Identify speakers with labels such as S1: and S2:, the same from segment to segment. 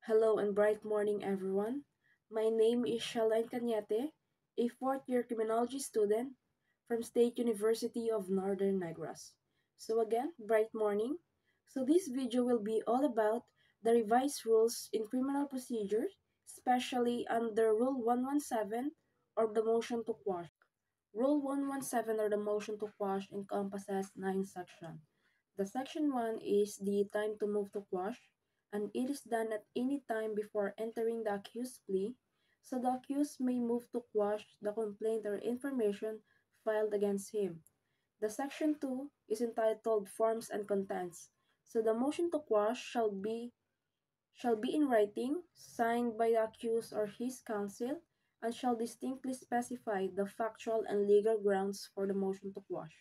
S1: Hello and bright morning, everyone. My name is Shalain Cañete, a fourth-year criminology student from State University of Northern Negros. So again, bright morning. So this video will be all about the revised rules in criminal procedure, especially under Rule 117 or the motion to quash. Rule 117 or the motion to quash encompasses 9 sections. The section 1 is the time to move to quash, and it is done at any time before entering the accused plea, so the accused may move to quash the complaint or information filed against him. The section 2 is entitled Forms and Contents, so the motion to quash shall be in writing, signed by the accused or his counsel, and shall distinctly specify the factual and legal grounds for the motion to quash.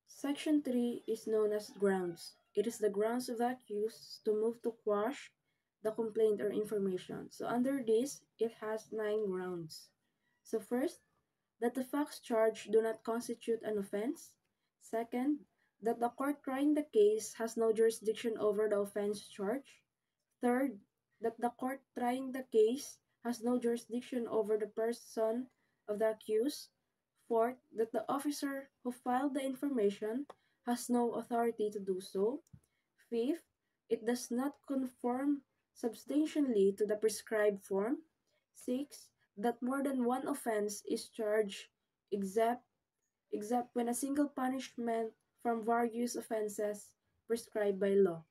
S1: Section 3 is known as grounds. It is the grounds of the accused to move to quash the complaint or information. So under this, it has 9 grounds. So first, that the facts charged do not constitute an offense. Second, that the court trying the case has no jurisdiction over the offense charged. Third, that the court trying the case has no jurisdiction over the person of the accused. Fourth, that the officer who filed the information has no authority to do so. Fifth, it does not conform substantially to the prescribed form. Six, that more than one offense is charged except when a single punishment from various offenses prescribed by law.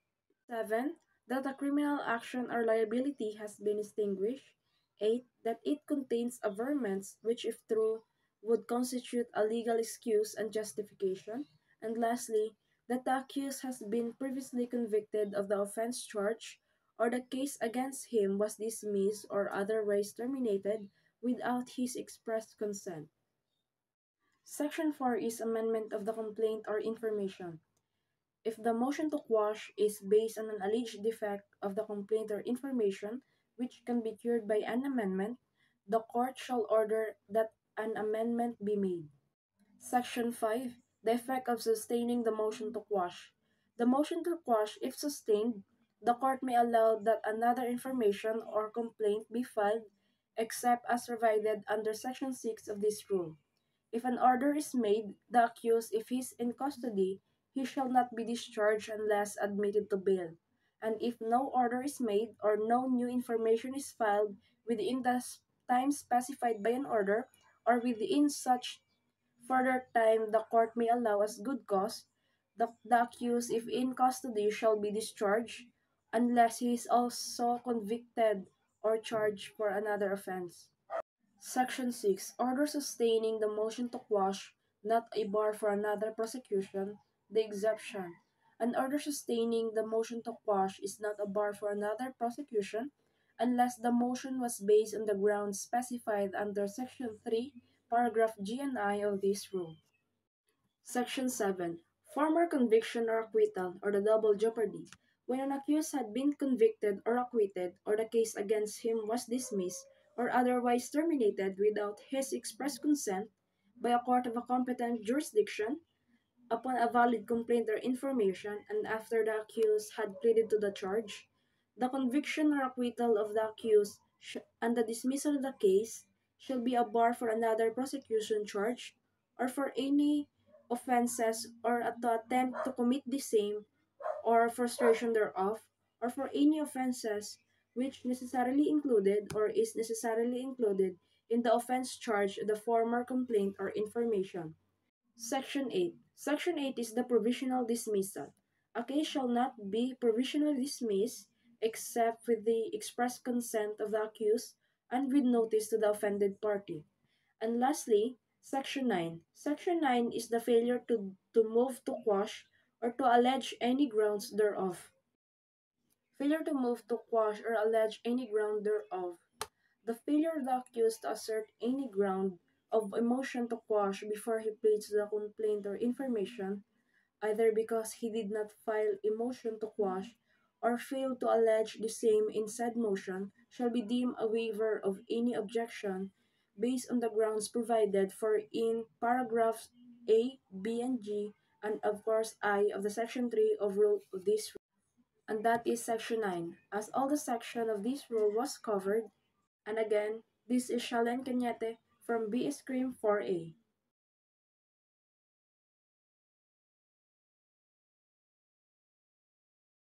S1: 7. That a criminal action or liability has been extinguished. 8. That it contains averments which, if true, would constitute a legal excuse and justification. And lastly, that the accused has been previously convicted of the offense charged, or the case against him was dismissed or otherwise terminated without his express consent. Section 4 is amendment of the complaint or information. If the motion to quash is based on an alleged defect of the complaint or information, which can be cured by an amendment, the court shall order that an amendment be made. Section 5. The effect of sustaining the motion to quash. The motion to quash, if sustained, the court may allow that another information or complaint be filed except as provided under Section 6 of this rule. If an order is made, the accused, if he is in custody, he shall not be discharged unless admitted to bail. And if no order is made or no new information is filed within the time specified by an order, or within such further time the court may allow as good cause, the accused, if in custody, shall be discharged unless he is also convicted or charged for another offense. Section 6. Order sustaining the motion to quash, not a bar for another prosecution. The exception. An order sustaining the motion to quash is not a bar for another prosecution unless the motion was based on the grounds specified under Section 3, paragraph G and I of this rule. Section 7. Former conviction or acquittal, or the double jeopardy. When an accused had been convicted or acquitted, or the case against him was dismissed or otherwise terminated without his express consent by a court of a competent jurisdiction, upon a valid complaint or information, and after the accused had pleaded to the charge, the conviction or acquittal of the accused and the dismissal of the case shall be a bar for another prosecution charge, or for any offenses or to attempt to commit the same, or frustration thereof, or for any offenses which necessarily included or is necessarily included in the offense charged the former complaint or information. Section 8. Section 8 is the provisional dismissal. A case shall not be provisionally dismissed except with the express consent of the accused and with notice to the offended party. And lastly, Section 9. Section 9 is the failure to move to quash or to allege any grounds thereof. Failure to move to quash or allege any ground thereof. The failure of the accused to assert any ground of a motion to quash before he pleads the complaint or information, either because he did not file a motion to quash or failed to allege the same in said motion, shall be deemed a waiver of any objection based on the grounds provided for in paragraphs A, B, and G, and of course I of the Section 3 of Rule of this. and that is section 9, as all the section of this rule was covered. And again, this is Shalen Cañete from B Scream 4A.